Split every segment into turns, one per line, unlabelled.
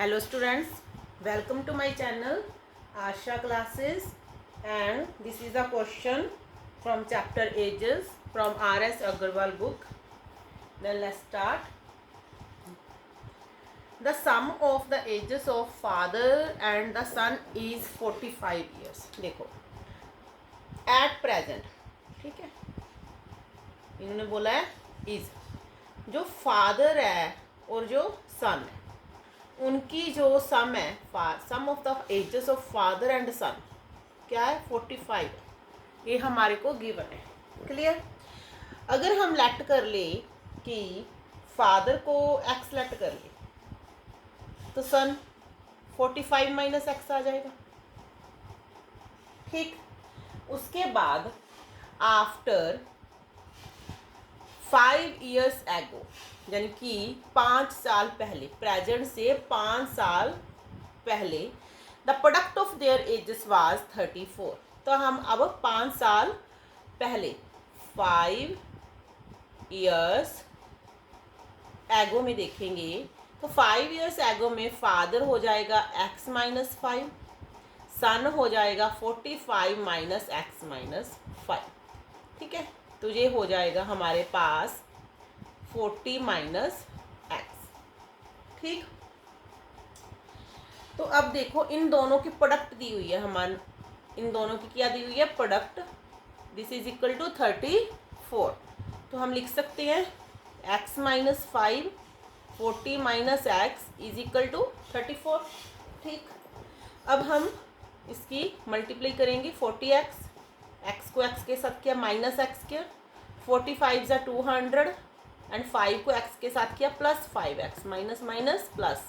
Hello students, welcome to my channel Asha classes, and this is a question from chapter ages from R.S. Agarwal book. Then let's start. The sum of the ages of father and the son is 45 years. देखो at present, ठीक है, इन्होंने बोला है is, जो father है और जो सन है उनकी जो सम है, sum of the ages of father and son क्या है 45, ये हमारे को गिवन है। क्लियर। अगर हम लेट कर ले कि फादर को एक्स लेट कर ले तो सन 45 माइनस एक्स आ जाएगा। ठीक। उसके बाद आफ्टर 5 years एगो, यानी कि 5 साल पहले, प्रेजेंट से 5 साल पहले, the product of their edges was 34। तो हम अब 5 साल पहले 5 years एगो में देखेंगे तो 5 years एगो में फादर हो जाएगा x माइनस 5, सन हो जाएगा 45 माइनस एक्स माइनस 5। ठीक है, तो ये हो जाएगा हमारे पास 40 माइनस एक्स। ठीक। तो अब देखो इन दोनों की प्रोडक्ट दी हुई है, हमारे इन दोनों की क्या दी हुई है product, this is equal to 34। तो हम लिख सकते हैं x minus 5 40 minus x is equal to 34। ठीक। अब हम इसकी मल्टीप्लाई करेंगे 40x, एक्स को एक्स के साथ किया माइनस एक्स किया, 45 ज़ा 200 एंड 5 को एक्स के साथ किया plus 5x, minus minus plus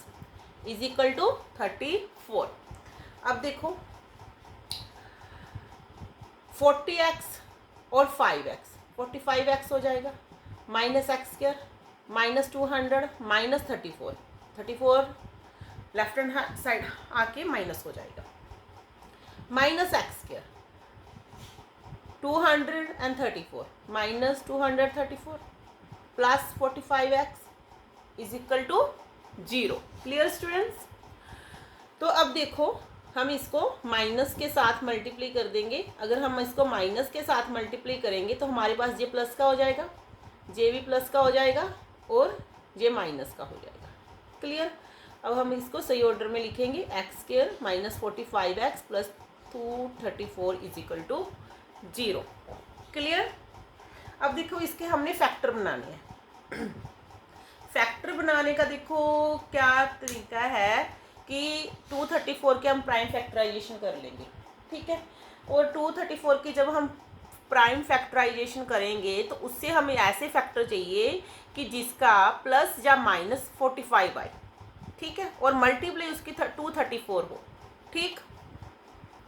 is equal to 34। अब देखो 40x और 5x, 45x हो जाएगा, minus x square minus 200 minus 34, 34 left hand side आके माइनस हो जाएगा, minus x square 234 minus 234 plus 45x is equal to 0। Clear students. तो अब देखो हम इसको माइनस के साथ मल्टीप्लाई कर देंगे। अगर हम इसको माइनस के साथ मल्टीप्लाई करेंगे तो हमारे पास जे प्लस का हो जाएगा, जे भी प्लस का हो जाएगा और जे माइनस का हो जाएगा। क्लियर। अब हम इसको सही ऑर्डर में लिखेंगे, x square minus 45x plus 234 is equal to 0। Clear. अब देखो इसके हमने फैक्टर बनाने हैं। फैक्टर बनाने का देखो क्या तरीका है कि 234 के हम प्राइम फैक्टराइजेशन कर लेंगे। ठीक है, और 234 की जब हम प्राइम फैक्टराइजेशन करेंगे तो उससे हमें ऐसे फैक्टर चाहिए कि जिसका प्लस या माइनस 45 आए। ठीक है, और मल्टीप्लाई उसकी 234 हो। ठीक।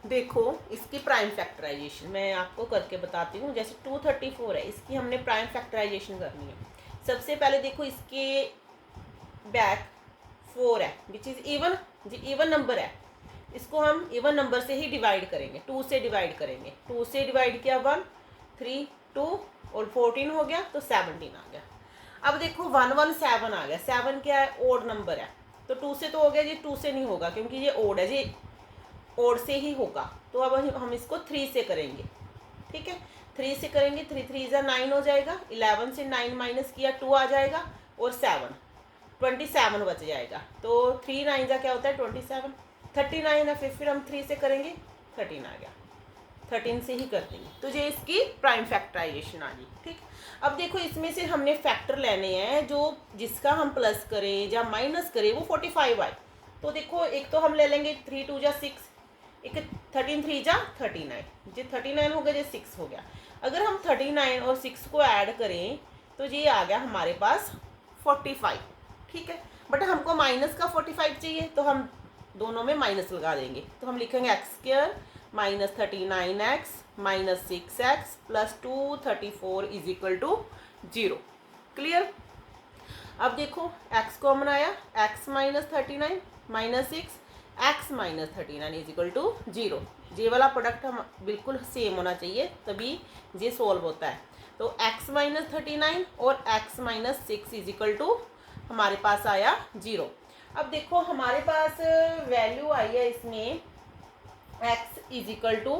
देखो इसकी प्राइम फैक्टराइजेशन मैं आपको करके बताती हूँ। जैसे 234 है, इसकी हमने प्राइम फैक्टराइजेशन करनी है। सबसे पहले देखो इसके बैक 4 है विच इज़ इवन, जी इवन नंबर है, इसको हम इवन नंबर से ही डिवाइड करेंगे, 2 से डिवाइड करेंगे। 2 से डिवाइड किया 1 3 2 और 14 हो गया तो 17 आ गया। अब देखो 117 आ गया, 7 क्या है ओड नंबर है, तो 2 से तो हो गया, ये 2 से नहीं होगा क्योंकि ये ओड है, ये ओड से ही होगा। तो अब हम इसको 3 से करेंगे। ठीक है, 3 से करेंगे, 3 3 ज़ा 9 हो जाएगा, 11 से 9 माइनस किया 2 आ जाएगा और 7 27 बच जाएगा। तो 3 9 ज़ा क्या होता है 27, 39 है, फिर हम 3 से करेंगे 13 आ गया, 13 से ही कर देंगे। तो ये इसकी प्राइम फैक्टराइजेशन आ गई। ठीक। अब देखो इसमें से हमने फैक्टर लेने हैं जो जिसका हम प्लस करें या माइनस करें वो 45 आए। तो देखो एक तो हम ले लेंगे 3 2 ज़ा 6, एक 13 3 ज़ा 39, जो 39 हो गया, जो 6 हो गया। अगर हम 39 और 6 को ऐड करें तो ये आ गया हमारे पास 45। ठीक है, बट हमको माइनस का 45 चाहिए तो हम दोनों में माइनस लगा देंगे। तो हम लिखेंगे x square minus 39x minus 6x plus 234 is equal to 0। Clear. अब देखो x को हमने आया x minus 39 minus 6 x minus 39 is equal to 0। ये वाला प्रोडक्ट हम बिल्कुल सेम होना चाहिए तभी ये सोल्व होता है। तो x माइनस 39 और x minus 6 is equal to हमारे पास आया 0। अब देखो हमारे पास वैल्यू आई है इसमें x इज इक्वल टू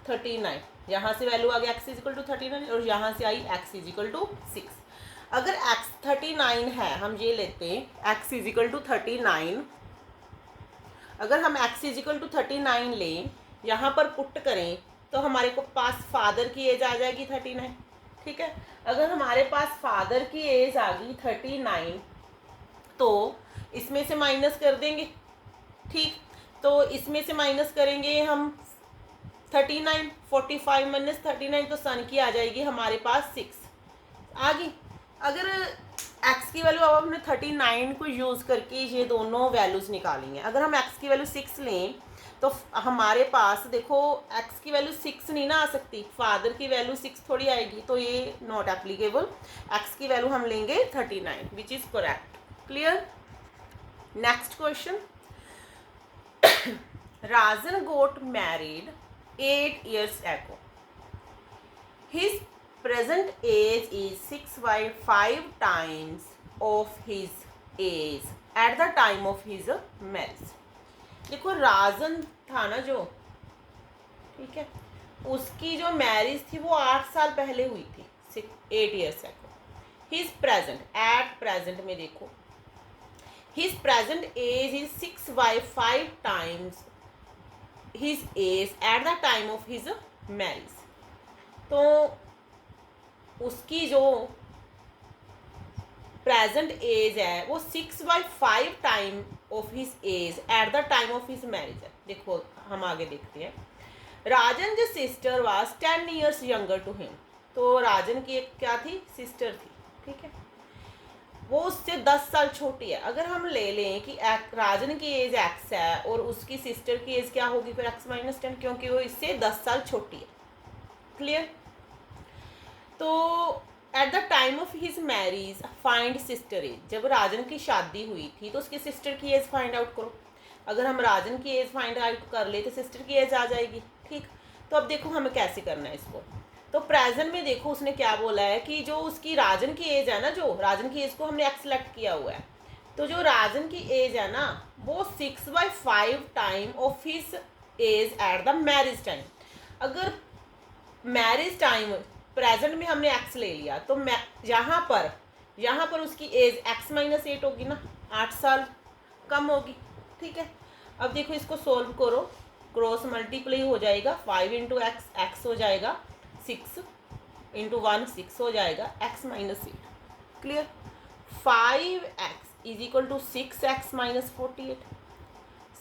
39, यहाँ से वैल्यू आ गया x इज इक्वल टू 39 और यहाँ से आई x इज इक्वल टू 6। अगर x 39 है, हम ये लेते हैं x इज इक्वल टू 39, अगर हम x इज इक्वल टू 39 लें, यहाँ पर पुट करें तो हमारे को पास फादर की एज आ जाएगी 39, ठीक है। अगर हमारे पास फादर की एज आ गई 39 तो इसमें से माइनस कर देंगे, ठीक। तो इसमें से माइनस करेंगे हम 39, 45 माइनस 39 तो सन की आ जाएगी हमारे पास 6 आ गई। अगर x की वैल्यू अब हमने 39 को यूज़ करके ये दोनों वैल्यूज़ निकाली हैं। अगर हम x की वैल्यू 6 लें तो हमारे पास देखो x की वैल्यू 6 नहीं ना आ सकती, फादर की वैल्यू 6 थोड़ी आएगी, तो ये नॉट एप्लीकेबल। x की वैल्यू हम लेंगे 39 which is correct. Clear. Next question, Rajan goat married 8 years ago. His present age is 6 by 5 times of his age at the time of his marriage. देखो राजन था ना जो, ठीक है, उसकी जो मैरिज थी वो 8 साल पहले हुई थी, 8 years ago. His present, at present में देखो, his present age is 6 by 5 times his age at the time of his marriage. तो उसकी जो प्रेजेंट एज है वो 6 by 5 time of his age at the time of his marriage है। देखो हम आगे देखते हैं। राजन जो sister was 10 years younger to him, तो राजन की एक क्या थी, सिस्टर थी, ठीक है, वो उससे 10 साल छोटी है। अगर हम ले लें कि राजन की एज x है और उसकी सिस्टर की एज क्या होगी फिर x माइनस 10, क्योंकि वो इससे 10 साल छोटी है। क्लियर। तो at the time of his marriage find sister age, जब राजन की शादी हुई थी तो उसकी सिस्टर की एज फाइंड आउट करो। अगर हम राजन की एज फाइंड आउट कर ले तो सिस्टर की एज आ जाएगी, ठीक। तो अब देखो हमें कैसे करना है इसको। तो प्रेजेंट में देखो उसने क्या बोला है कि जो उसकी राजन की एज है ना, जो राजन की एज को हमने एक्स सेलेक्ट किया हुआ है, तो जो राजन की एज है ना वो 6 by 5 time of his age at the marriage time. अगर मैरिज टाइम प्रेजेंट में हमने एक्स ले लिया तो यहाँ पर उसकी एज एक्स माइनस 8 होगी ना, 8 साल कम होगी, ठीक है। अब देखो इसको सोल्व करो, क्रॉस मल्टीप्लाई हो जाएगा, 5 इंटू एक्स, एक्स हो जाएगा 6 इंटू 1 6 हो जाएगा, x minus 8। Clear. 5x is equal to 6x minus 48।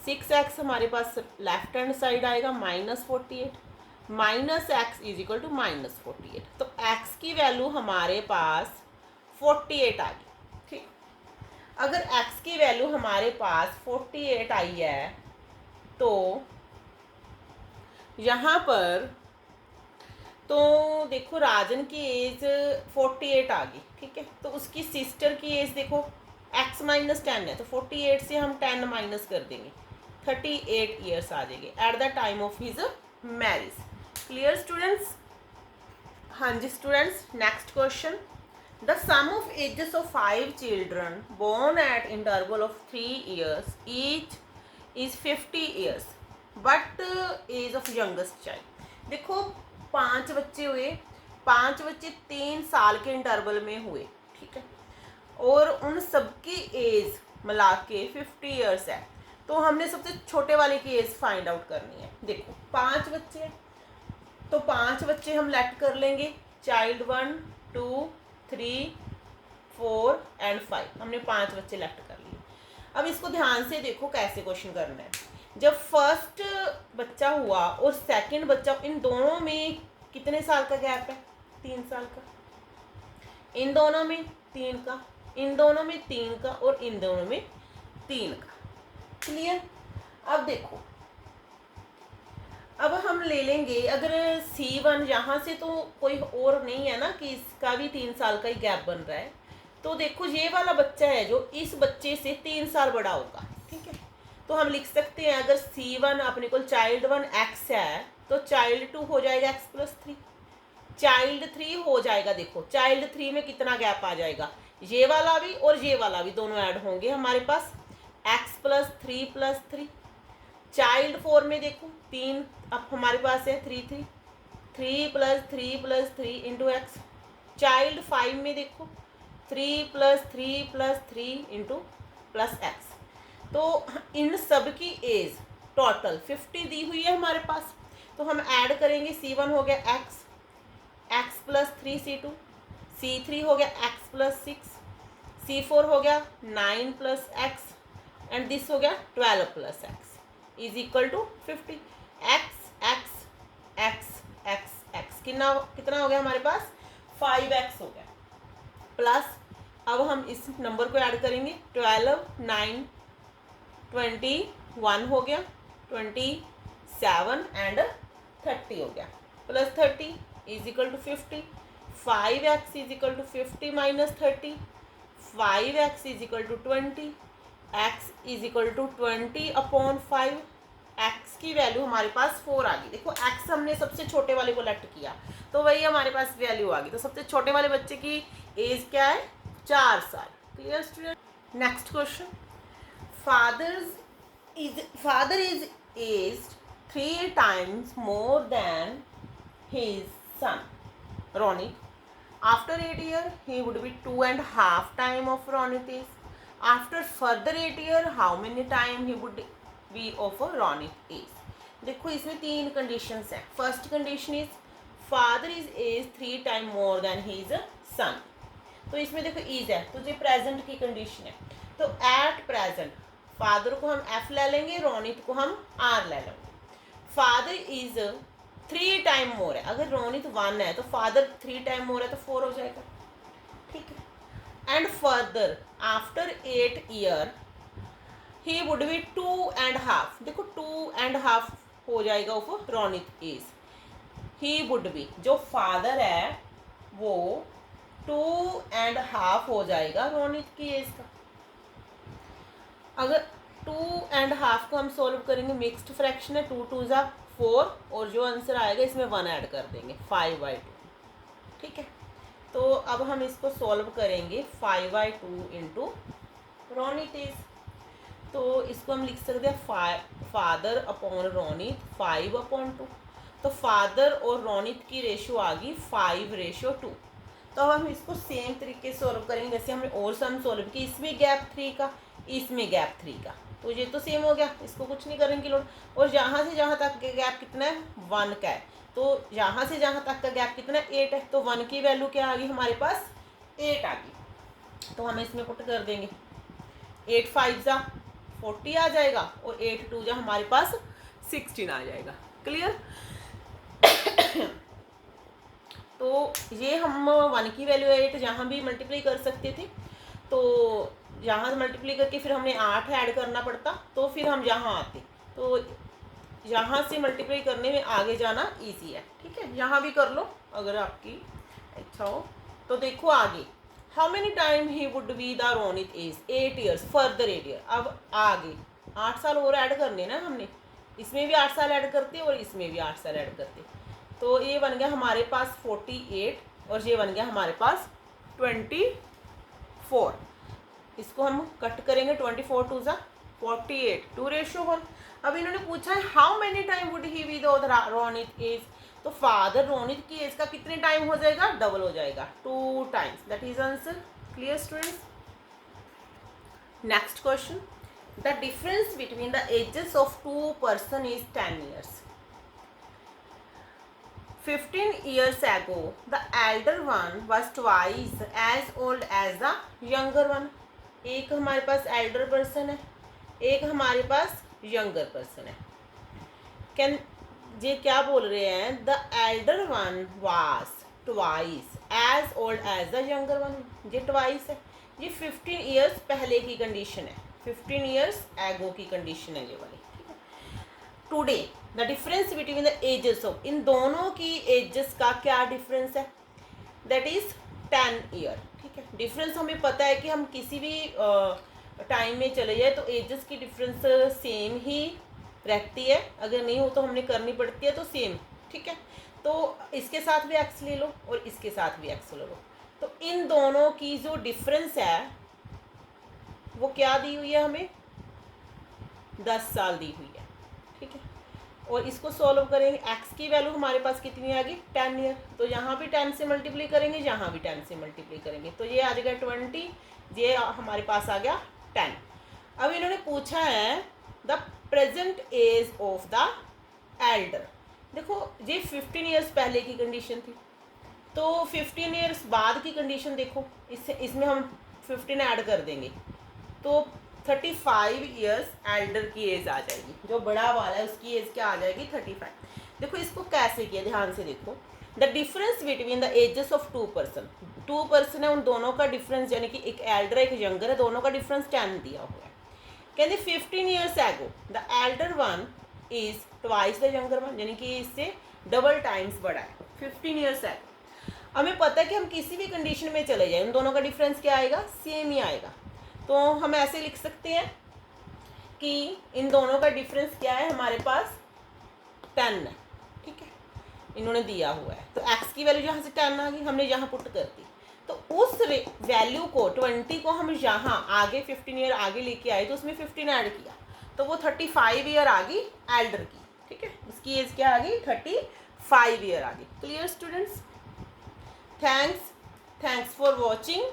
6x हमारे पास लेफ्ट हैंड साइड आएगा -48, minus x is equal to -48। तो x की वैल्यू हमारे पास 48 आ गई, ठीक। अगर x की वैल्यू हमारे पास 48 आई है तो यहाँ पर तो देखो राजन की एज 48 आ गई, ठीक है। तो उसकी सिस्टर की एज देखो x माइनस 10 है, तो 48 से हम 10 माइनस कर देंगे, 38 ईयर्स आ जाएंगे at the time of his marriage. Clear students. हाँ जी students, next question, the sum of ages of 5 children born at interval of 3 years each is 50 years but age of youngest child. देखो 5 बच्चे हुए, 5 बच्चे 3 साल के इंटरवल में हुए, ठीक है, और उन सबकी एज मिला के 50 years है। तो हमने सबसे छोटे वाले की एज फाइंड आउट करनी है। देखो 5 बच्चे, तो 5 बच्चे हम लेट कर लेंगे, चाइल्ड 1 2 3 4 एंड 5, हमने 5 बच्चे लेफ्ट कर लिए। अब इसको ध्यान से देखो कैसे क्वेश्चन करना है। जब फर्स्ट बच्चा हुआ और सेकंड बच्चा, इन दोनों में कितने साल का गैप है, 3 साल का। इन दोनों में 3 का, इन दोनों में 3 का और इन दोनों में 3 का। क्लियर। अब देखो, अब हम ले लेंगे, अगर C1 यहाँ से तो कोई और नहीं है ना कि इसका भी 3 साल का ही गैप बन रहा है, तो देखो ये वाला बच्चा है जो इस बच्चे से 3 साल बड़ा होगा, ठीक है। तो हम लिख सकते हैं अगर C1 अपने को चाइल्ड 1 x है तो चाइल्ड 2 हो जाएगा x प्लस 3, चाइल्ड 3 हो जाएगा। देखो चाइल्ड 3 में कितना गैप आ जाएगा, ये वाला भी और ये वाला भी दोनों ऐड होंगे हमारे पास, एक्स प्लस 3 चाइल्ड 4 में देखो 3 अब हमारे पास है 3 3 3 इंटू एक्स। चाइल्ड 5 में देखो 3 इंटू प्लस एक्स। तो इन सब की एज टोटल 50 दी हुई है हमारे पास, तो हम ऐड करेंगे। C1 हो गया एक्स प्लस 3 C3 हो गया एक्स प्लस 6, C4 हो गया 9 प्लस एक्स एंड दिस हो गया 12 plus x is equal to 50। X x x x x कितना हो गया हमारे पास 5x हो गया, प्लस अब हम इस नंबर को ऐड करेंगे 12 9 21 हो गया 27 एंड 30 हो गया, plus 30 is equal to 50। 5x is equal to 50 minus 30, 5x is equal to 20, x is equal to 20 upon 5। x की वैल्यू हमारे पास 4 आ गई। देखो x हमने सबसे छोटे वाले को लेफ्ट किया तो वही हमारे पास वैल्यू आ गई। तो सबसे छोटे वाले बच्चे की एज क्या है 4 साल। Clear student? Next question, father is aged 3 times more than his son Ronit. After 8 years he would be 2.5 time of Ronit is. After further 8 years how many time he would be of Ronit is. देखो इसमें 3 conditions हैं। First condition is father is age 3 time more than his son. तो इसमें देखो is है तो ये present की कंडीशन है। तो एट प्रेजेंट फादर को हम एफ ले लेंगे, रोनित को हम आर ले लेंगे। फादर इज 3 टाइम मोर है, अगर रोनित 1 है तो फादर 3 टाइम मोर है तो 4 हो जाएगा। ठीक है। And further after 8 year he would B 2.5। देखो 2.5 हो जाएगा of Ronit is. He would B जो फादर है वो 2.5 हो जाएगा रोनित की एज का। अगर 2.5 को हम सोल्व करेंगे, मिक्स्ड फ्रैक्शन है, 2 2 ज़ा 4 और जो आंसर आएगा इसमें 1 ऐड कर देंगे 5/2। ठीक है। तो अब हम इसको सोल्व करेंगे 5/2 इंटू रोनित एज। तो इसको हम लिख सकते हैं फादर अपॉन रोनित 5/2। तो फादर और रोनित की रेशो आ गई 5:2। तो अब हम इसको सेम तरीके से सोल्व करेंगे जैसे हमने और सम सोल्व की। इसमें गैप 3 का, इसमें गैप 3 का, तो ये तो सेम हो गया, इसको कुछ नहीं करेंगे लोड। और जहाँ से जहाँ तक का गैप कितना है 1 का है, तो यहाँ से जहाँ तक का गैप कितना है 8 है। तो 1 की वैल्यू क्या आ गई हमारे पास 8 आ गई। तो हम इसमें पुट कर देंगे 8 5 ज़ा 40 आ जाएगा और 8 2 ज़ा हमारे पास 16 आ जाएगा। क्लियर? तो ये हम 1 की वैल्यू 8 जहाँ भी मल्टीप्लाई कर सकते थे, तो यहाँ मल्टीप्लाई करके फिर हमने 8 ऐड करना पड़ता, तो फिर हम यहाँ आते। तो यहाँ से मल्टीप्लाई करने में आगे जाना इजी है। ठीक है, यहाँ भी कर लो अगर आपकी अच्छा हो। तो देखो आगे, how many time he would be the Ronit age 8 years further 8 year. अब आगे 8 साल और ऐड करने ना हमने, इसमें भी 8 साल ऐड करते और इसमें भी 8 साल ऐड करते। तो ये बन गया हमारे पास 48 और ये बन गया हमारे पास 24। इसको हम कट करेंगे 24 2 ज़ा 48 2:1। अब इन्होंने पूछा है how many time would he be the Ronit age. तो फादर रोनित की एज का कितने टाइम हो जाएगा, डबल हो जाएगा 2 times. That is answer. Clear students? Next question, the difference between the ages of 2 person is 10 years. 15 years ago, the elder one was twice as old as the younger one. एक हमारे पास Elder person है, एक हमारे पास younger person है। Can ये क्या बोल रहे हैं, the elder one was twice as old as the younger one. ये ट्वाइस है, ये 15 ईयर्स पहले की कंडीशन है, 15 ईयर्स एगो की कंडीशन है ये वाली। Today the difference between the ages of, इन दोनों की एजेस का क्या डिफरेंस है, दैट इज 10 ईयर। ठीक है, डिफरेंस हमें पता है कि हम किसी भी टाइम में चले जाए तो एजेस की डिफरेंस सेम ही रहती है, अगर नहीं हो तो हमने करनी पड़ती है, तो सेम। ठीक है, तो इसके साथ भी एक्स ले लो और इसके साथ भी एक्स ले लो। तो इन दोनों की जो डिफरेंस है वो क्या दी हुई है हमें, 10 साल दी हुई है, ठीक है। और इसको सॉल्व करेंगे, एक्स की वैल्यू हमारे पास कितनी आ गई 10 ईयर, तो यहाँ भी 10 से मल्टीप्लाई करेंगे, यहाँ भी 10 से मल्टीप्लाई करेंगे, तो ये आ जाएगा 20, ये हमारे पास आ गया 10। अब इन्होंने पूछा है the present age of the elder. देखो ये 15 ईयर्स पहले की कंडीशन थी, तो 15 ईयर्स बाद की कंडीशन देखो, इसमें हम 15 ऐड कर देंगे तो 35 ईयर्स एल्डर की एज आ जाएगी, जो बड़ा वाला है उसकी एज क्या आ जाएगी 35। देखो इसको कैसे किया, ध्यान से देखो, the difference between the ages of two person है, उन दोनों का डिफरेंस, यानी कि एक एल्डर एक यंगर है, दोनों का डिफरेंस 10 दिया हुआ है। कहते 15 years ago the elder one is twice the younger one, यानी कि इससे डबल टाइम्स बड़ा है 15 ईयर्स एगो। हमें पता है कि हम किसी भी कंडीशन में चले जाए उन दोनों का डिफरेंस क्या आएगा, सेम ही आएगा। तो हम ऐसे लिख सकते हैं कि इन दोनों का डिफरेंस क्या है, हमारे पास 10 है, ठीक है, इन्होंने दिया हुआ है। तो x की वैल्यू यहाँ से 10 आ गई, हमने यहाँ पुट कर दी, तो उस वैल्यू को 20 को हम यहाँ आगे 15 ईयर आगे लेके आए, तो उसमें 15 ऐड किया, तो वो 35 ईयर आ गई एल्डर की, ठीक है, उसकी एज क्या आ गई 35 ईयर आ गई। Clear students, thanks for watching.